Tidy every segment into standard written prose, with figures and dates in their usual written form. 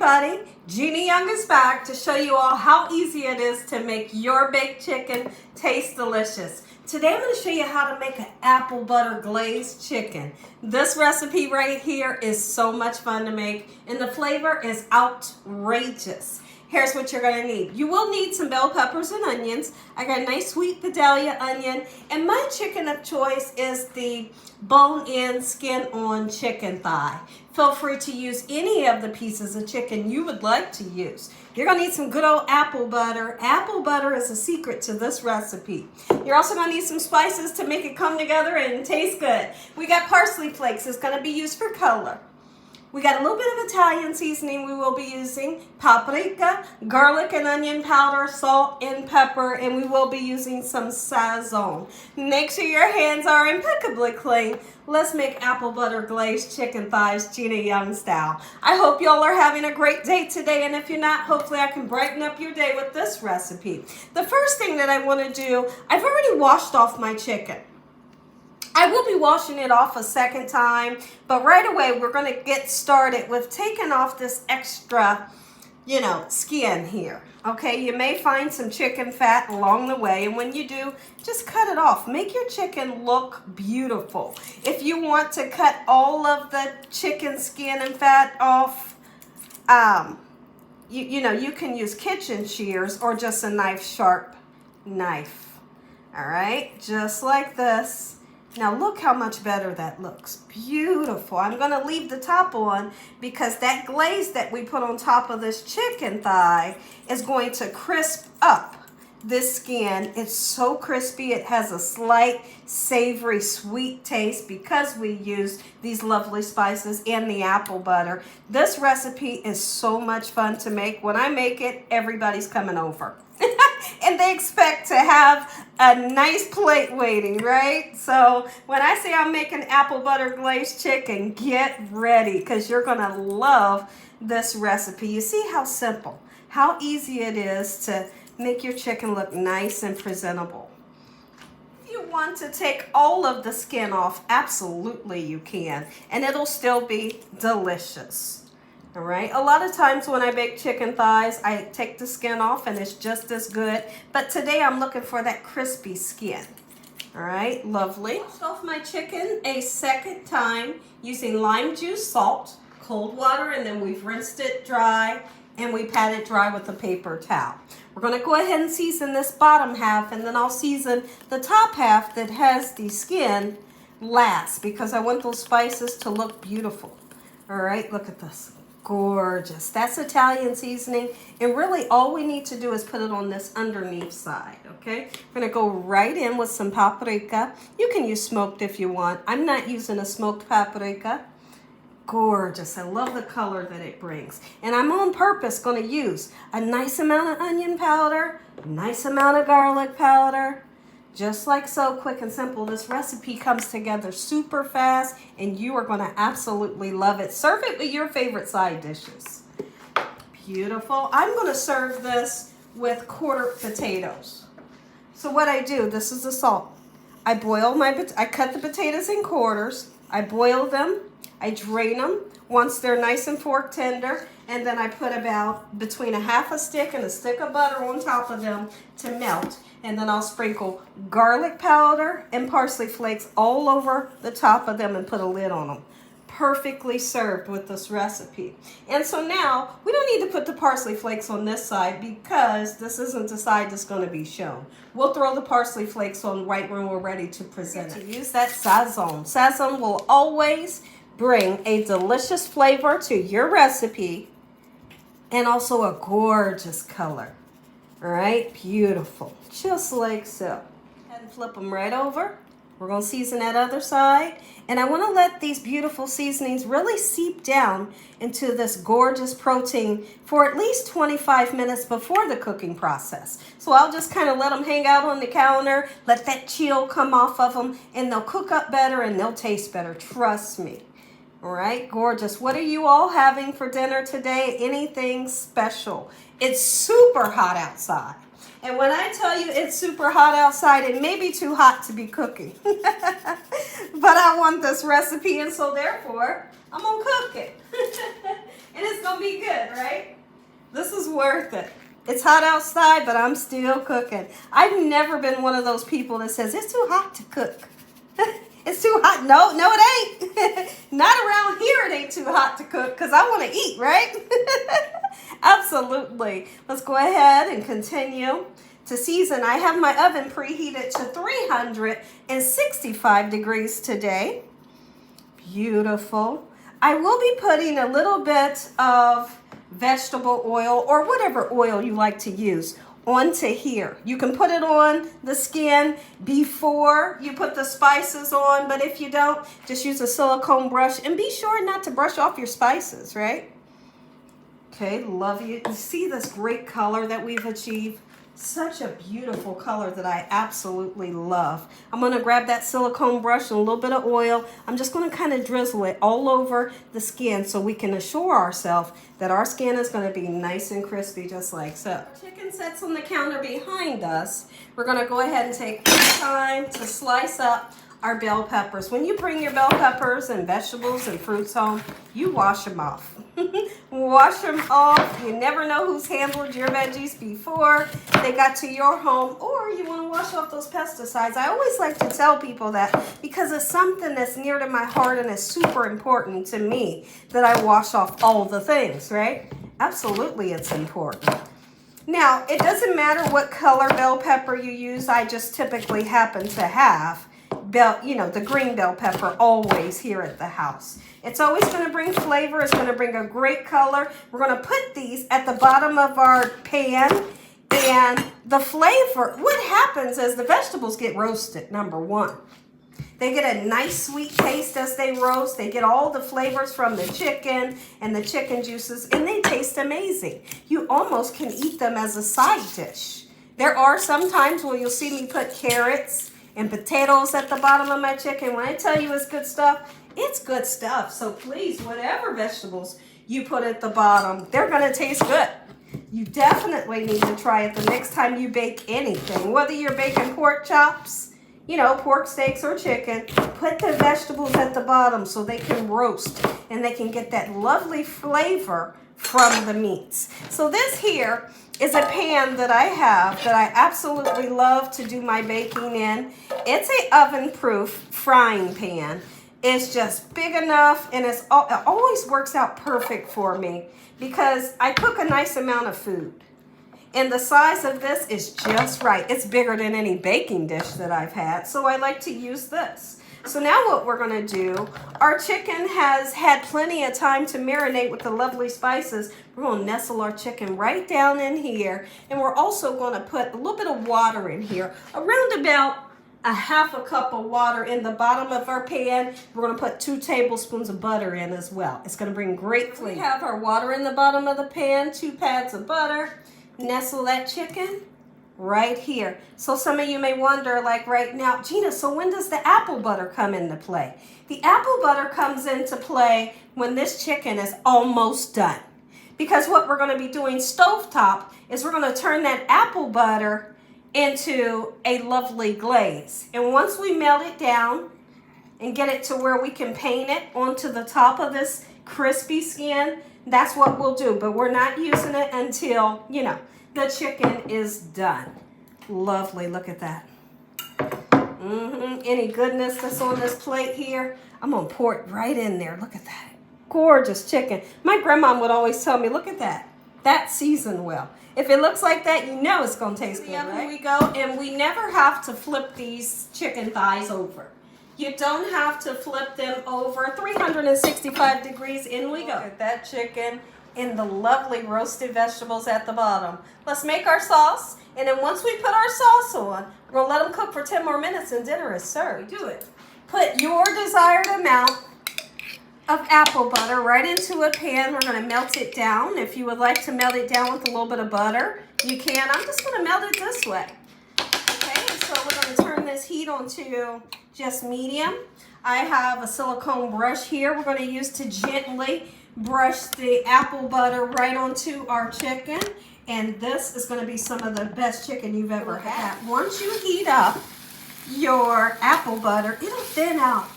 everybody, Gina Young is back to show you all how easy it is to make your baked chicken taste delicious. Today I'm going to show you how to make an apple butter glazed chicken. This recipe right here is so much fun to make and the flavor is outrageous. Here's what you're going to need. You will need some bell peppers and onions. I got a nice sweet Vidalia onion, and my chicken of choice is the bone-in, skin-on chicken thigh. Feel free to use any of the pieces of chicken you would like to use. You're going to need some good old apple butter. Apple butter is a secret to this recipe. You're also going to need some spices to make it come together and taste good. We got parsley flakes. It's going to be used for color. We got a little bit of Italian seasoning we will be using, paprika, garlic and onion powder, salt and pepper, and we will be using some sazon. Make sure your hands are impeccably clean. Let's make apple butter glazed chicken thighs Gina Young style. I hope y'all are having a great day today, and if you're not, hopefully I can brighten up your day with this recipe. The first thing that I want to do, I've already washed off my chicken. I will be washing it off a second time, but right away we're going to get started with taking off this extra, skin here. Okay, you may find some chicken fat along the way, and when you do, just cut it off. Make your chicken look beautiful. If you want to cut all of the chicken skin and fat off, you can use kitchen shears or just a sharp knife. All right, just like this. Now look how much better that looks. Beautiful. I'm going to leave the top on because that glaze that we put on top of this chicken thigh is going to crisp up this skin. It's so crispy. It has a slight savory sweet taste because we used these lovely spices and the apple butter. This recipe is so much fun to make. When I make it, everybody's coming over. And they expect to have a nice plate waiting, right? So when I say I'm making apple butter glazed chicken, get ready because you're going to love this recipe. You see how simple, how easy it is to make your chicken look nice and presentable. If you want to take all of the skin off, absolutely you can, and it'll still be delicious. All right, a lot of times when I bake chicken thighs, I take the skin off and it's just as good. But today I'm looking for that crispy skin. All right, lovely. Washed off my chicken a second time using lime juice, salt, cold water, and then we've rinsed it dry and we pat it dry with a paper towel. We're going to go ahead and season this bottom half, and then I'll season the top half that has the skin last because I want those spices to look beautiful. All right, look at this. Gorgeous. That's Italian seasoning, and really all we need to do is put it on this underneath side. Okay, we're going to go right in with some paprika. You can use smoked if you want. I'm not using a smoked paprika. Gorgeous. I love the color that it brings, and I'm on purpose going to use a nice amount of onion powder, a nice amount of garlic powder. Just like so, quick and simple. This recipe comes together super fast and you are going to absolutely love it. Serve it with your favorite side dishes. Beautiful. I'm going to serve this with quarter potatoes. So what I do, this is the salt. I cut the potatoes in quarters. I boil them. I drain them once they're nice and fork tender. And then I put about between a half a stick and a stick of butter on top of them to melt. And then I'll sprinkle garlic powder and parsley flakes all over the top of them and put a lid on them. Perfectly served with this recipe. And so now we don't need to put the parsley flakes on this side because this isn't the side that's going to be shown. We'll throw the parsley flakes on right when we're ready to present it. Use that sazon. Sazon will always bring a delicious flavor to your recipe and also a gorgeous color. All right, beautiful, just like so. And flip them right over. We're going to season that other side. And I want to let these beautiful seasonings really seep down into this gorgeous protein for at least 25 minutes before the cooking process. So I'll just kind of let them hang out on the counter, let that chill come off of them, and they'll cook up better and they'll taste better, trust me. All right, gorgeous. What are you all having for dinner today? Anything special? It's super hot outside. And when I tell you it's super hot outside, it may be too hot to be cooking. But I want this recipe, and so therefore, I'm going to cook it. And it's gonna be good, right? This is worth it. It's hot outside, but I'm still cooking. I've never been one of those people that says, it's too hot to cook. It's too hot. No, it ain't. Not around here it ain't too hot to cook because I want to eat, right? Absolutely. Let's go ahead and continue to season. I have my oven preheated to 365 degrees today. Beautiful. I will be putting a little bit of vegetable oil or whatever oil you like to use onto here. You can put it on the skin before you put the spices on, but if you don't, just use a silicone brush and be sure not to brush off your spices, right? Okay, love you. You see this great color that we've achieved? Such a beautiful color that I absolutely love. I'm going to grab that silicone brush and a little bit of oil. I'm just going to kind of drizzle it all over the skin so we can assure ourselves that our skin is going to be nice and crispy just like so. Our chicken sets on the counter behind us. We're going to go ahead and take time to slice up our bell peppers. When you bring your bell peppers and vegetables and fruits home, you wash them off. Wash them off. You never know who's handled your veggies before they got to your home, or you want to wash off those pesticides. I always like to tell people that because it's something that's near to my heart and is super important to me that I wash off all the things, right? Absolutely, it's important. Now, it doesn't matter what color bell pepper you use. I just typically happen to have the green bell pepper always here at the house. It's always going to bring flavor. It's going to bring a great color. We're going to put these at the bottom of our pan, and the flavor, what happens is the vegetables get roasted, number one. They get a nice sweet taste as they roast. They get all the flavors from the chicken and the chicken juices, and they taste amazing. You almost can eat them as a side dish. There are some times where you'll see me put carrots and potatoes at the bottom of my chicken. When I tell you it's good stuff, it's good stuff. So please, whatever vegetables you put at the bottom, they're going to taste good. You definitely need to try it the next time you bake anything. Whether you're baking pork chops, pork steaks or chicken, put the vegetables at the bottom so they can roast and they can get that lovely flavor from the meats. So this here is a pan that I have that I absolutely love to do my baking in. It's a oven-proof frying pan. It's just big enough, and it always works out perfect for me because I cook a nice amount of food. And the size of this is just right. It's bigger than any baking dish that I've had, so I like to use this. So now what we're going to do, our chicken has had plenty of time to marinate with the lovely spices. We're going to nestle our chicken right down in here. And we're also going to put a little bit of water in here, around about a half a cup of water in the bottom of our pan. We're going to put 2 tablespoons of butter in as well. It's going to bring great flavor. We have our water in the bottom of the pan, 2 pads of butter. Nestle that chicken right here. So some of you may wonder, like right now, Gina, so when does the apple butter come into play? The apple butter comes into play when this chicken is almost done. Because what we're going to be doing stovetop is we're going to turn that apple butter into a lovely glaze. And once we melt it down and get it to where we can paint it onto the top of this crispy skin, that's what we'll do. But we're not using it until, the chicken is done. Lovely, look at that. Any goodness that's on this plate here, I'm gonna pour it right in there. Look at that, gorgeous chicken. My grandma would always tell me, look at that, that's seasoned well. If it looks like that, you know it's gonna taste good, right? We go, and we never have to flip these chicken thighs over. You don't have to flip them over. 365 degrees, in we go. Look at that chicken and the lovely roasted vegetables at the bottom. Let's make our sauce, and then once we put our sauce on, we're gonna let them cook for 10 more minutes and dinner is served. Do it. Put your desired amount of apple butter right into a pan. We're gonna melt it down. If you would like to melt it down with a little bit of butter, you can. I'm just gonna melt it this way. Okay, so we're gonna turn this heat on to just medium. I have a silicone brush here we're gonna use to gently brush the apple butter right onto our chicken. And this is gonna be some of the best chicken you've ever had. Once you heat up your apple butter, it'll thin out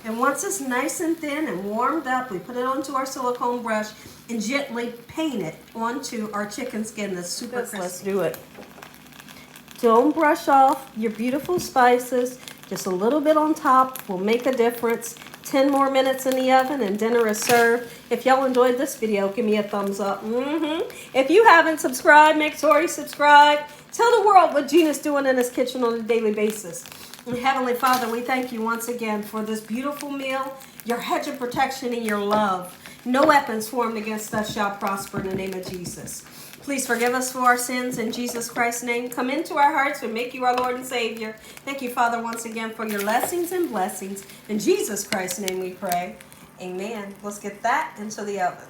And once it's nice and thin and warmed up, we put it onto our silicone brush and gently paint it onto our chicken skin that's super crispy. Let's do it. Don't brush off your beautiful spices. Just a little bit on top will make a difference. 10 more minutes in the oven and dinner is served. If y'all enjoyed this video, give me a thumbs up. If you haven't subscribed, make sure you subscribe. Tell the world what Gina's doing in this kitchen on a daily basis. And Heavenly Father, we thank you once again for this beautiful meal, your hedge of protection and your love. No weapons formed against us shall prosper in the name of Jesus. Please forgive us for our sins in Jesus Christ's name. Come into our hearts and make you our Lord and Savior. Thank you, Father, once again for your blessings and blessings. In Jesus Christ's name we pray. Amen. Let's get that into the oven.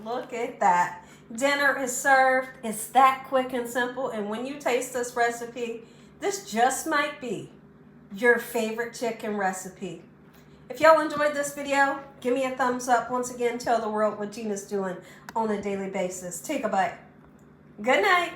Look at that. Dinner is served. It's that quick and simple. And when you taste this recipe, this just might be your favorite chicken recipe. If y'all enjoyed this video, give me a thumbs up. Once again, tell the world what Gina's doing on a daily basis. Take a bite. Good night.